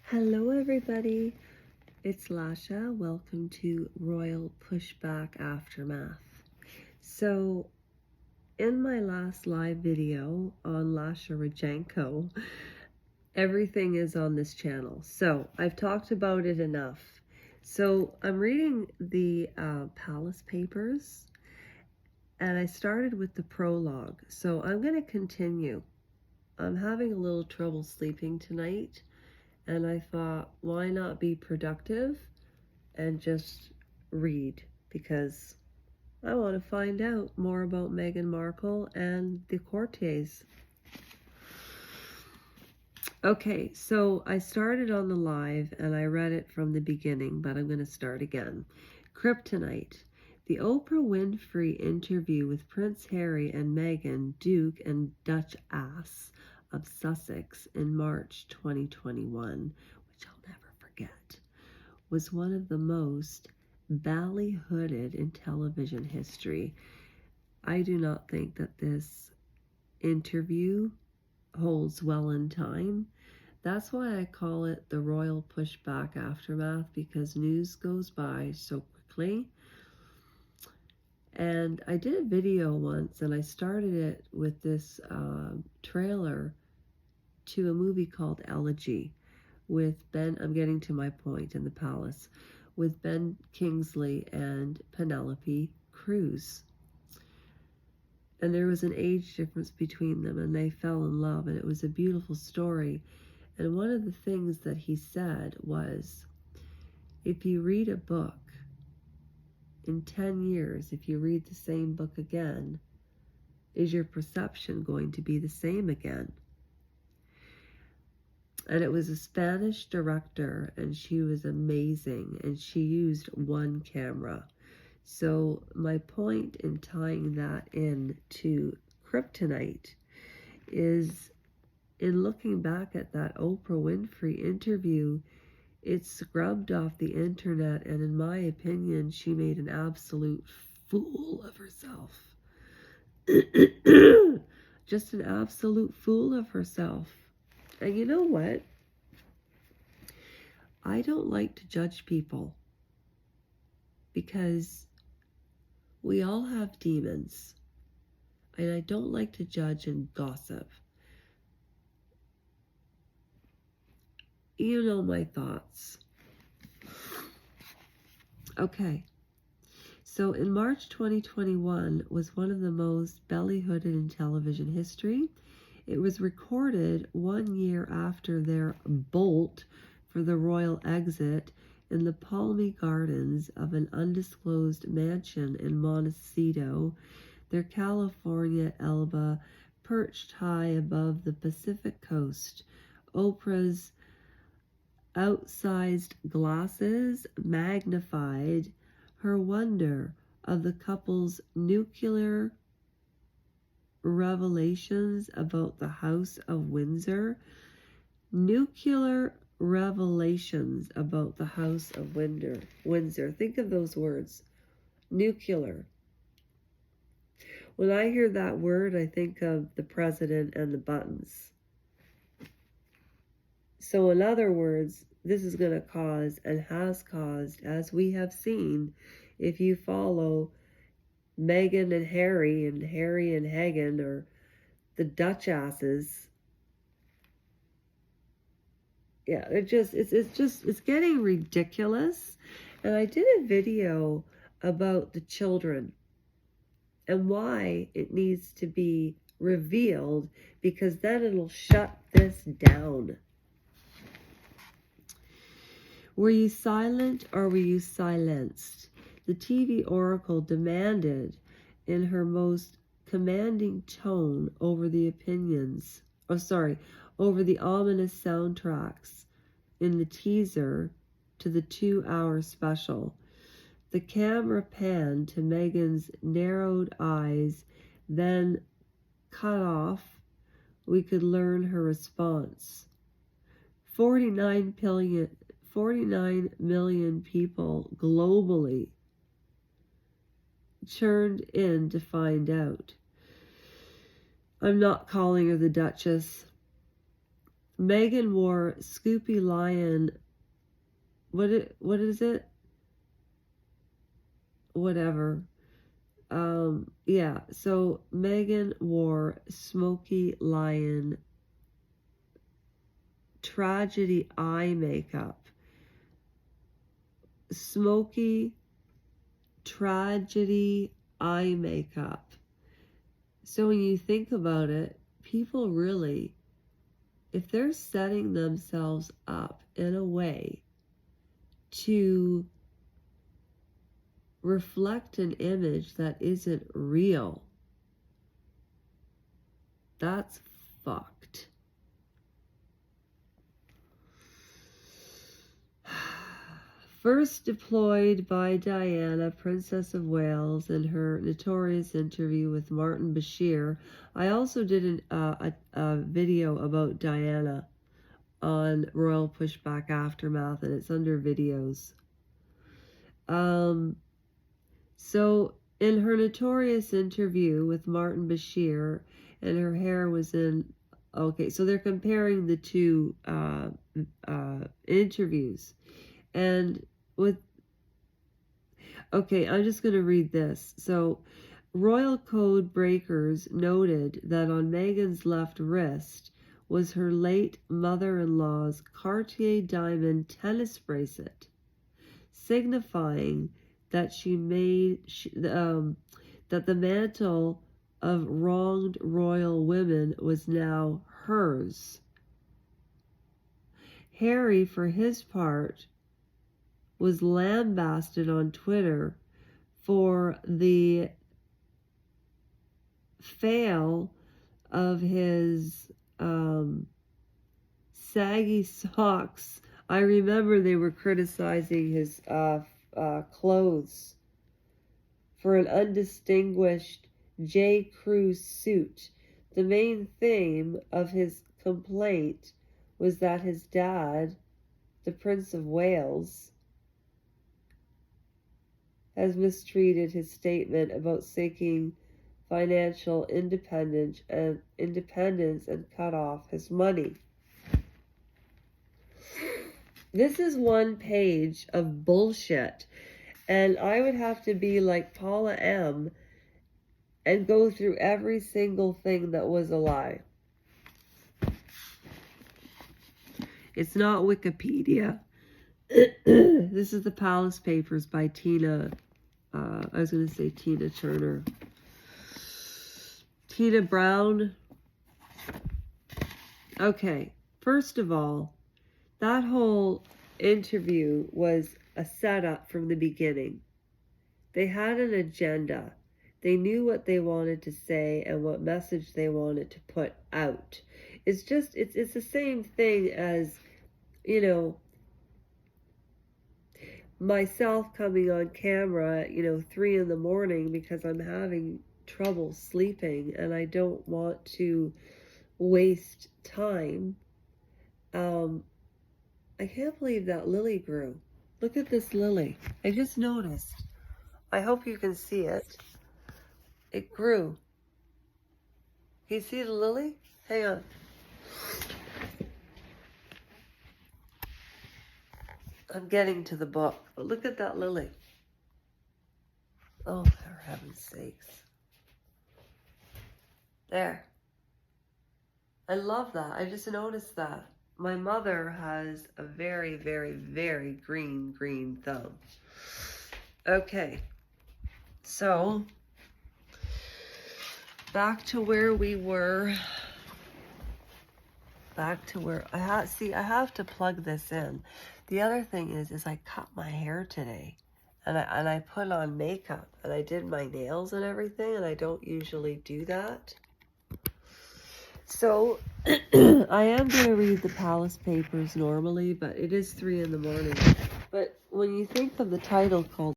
Hello everybody, it's Lasha. Welcome to Royal Pushback Aftermath. So in my last live video on Lasha Rodchenko, everything is on this channel. So I've talked about it enough. So I'm reading the Palace Papers and I started with the prologue. So I'm going to continue. I'm having a little trouble sleeping tonight. And I thought, why not be productive and just read? Because I want to find out more about Meghan Markle and the Courtiers. Okay, so I started on the live and I read it from the beginning, but I'm going to start again. Kryptonite. The Oprah Winfrey interview with Prince Harry and Meghan, Duke and Duchess of Sussex in March 2021, which I'll never forget, was one of the most ballyhooed in television history. I do not think that this interview holds well in time. That's why I call it the Royal Pushback Aftermath, because news goes by so quickly. And I did a video once and I started it with this trailer to a movie called Elegy with Ben, I'm getting to my point, in the palace, with Ben Kingsley and Penelope Cruz. And there was an age difference between them and they fell in love and it was a beautiful story. And one of the things that he said was, if you read a book, in 10 years, if you read the same book again, is your perception going to be the same again? And it was a Spanish director, and she was amazing, and she used one camera. So my point in tying that in to Kryptonite is, in looking back at that Oprah Winfrey interview, it scrubbed off the internet, and in my opinion, she made an absolute fool of herself. Just an absolute fool of herself. And you know what? I don't like to judge people because we all have demons. And I don't like to judge and gossip. You know my thoughts. Okay. So in March 2021 was one of the most ballyhooed in television history. It was recorded 1 year after their bolt for the royal exit in the palmy gardens of an undisclosed mansion in Montecito, their California Elba, perched high above the Pacific coast. Oprah's outsized glasses magnified her wonder of the couple's nuclear revelations about the House of Windsor. Nuclear revelations about the House of Windsor. Think of those words. Nuclear. When I hear that word, I think of the president and the buttons. So in other words, this is going to cause, and has caused, as we have seen, if you follow Meghan and Harry and Meghan, or the Duchesses. Yeah, it's getting ridiculous. And I did a video about the children and why it needs to be revealed, because then it'll shut this down. Were you silent or were you silenced? The TV oracle demanded in her most commanding tone over the over the ominous soundtracks in the teaser to the 2-hour special. The camera panned to Meghan's narrowed eyes, then cut off. We could learn her response. 49 million people globally churned in to find out. I'm not calling her the Duchess. Meghan wore Scoopy Lion. What is it? Whatever. Yeah, so Meghan wore Smoky Lion tragedy eye makeup. Smoky tragedy eye makeup. So when you think about it, people really, if they're setting themselves up in a way to reflect an image that isn't real, that's fucked. First deployed by Diana, Princess of Wales, in her notorious interview with Martin Bashir. I also did a video about Diana on Royal Pushback Aftermath, and it's under videos. So in her notorious interview with Martin Bashir, and her hair was in, okay, so they're comparing the two interviews. And with, okay, I'm just going to read this. So, Royal Code Breakers noted that on Meghan's left wrist was her late mother-in-law's Cartier diamond tennis bracelet, signifying that that the mantle of wronged royal women was now hers. Harry, for his part, was lambasted on Twitter for the fail of his saggy socks. I remember they were criticizing his clothes for an undistinguished J. Crew suit. The main theme of his complaint was that his dad, the Prince of Wales, has mistreated his statement about seeking financial independence and cut off his money. This is one page of bullshit, and I would have to be like Paula M and go through every single thing that was a lie. It's not Wikipedia. This is the Palace Papers by Tina, I was going to say Tina Turner. Tina Brown. Okay, first of all, that whole interview was a setup from the beginning. They had an agenda. They knew what they wanted to say and what message they wanted to put out. It's just, it's the same thing as, you know, myself coming on camera, 3 a.m. because I'm having trouble sleeping and I don't want to waste time. I can't believe that lily grew. Look at this lily. I just noticed. I hope you can see it. It grew. Can you see the lily? Hang on. I'm getting to the book. But look at that lily. Oh, for heaven's sakes. There. I love that. I just noticed that. My mother has a very, very, very green thumb. Okay. So, back to where we were. Back to where I have to plug this in. The other thing is I cut my hair today, and I put on makeup, and I did my nails and everything, and I don't usually do that. So I am going to read the Palace Papers normally, but it is 3 a.m. But when you think of the title called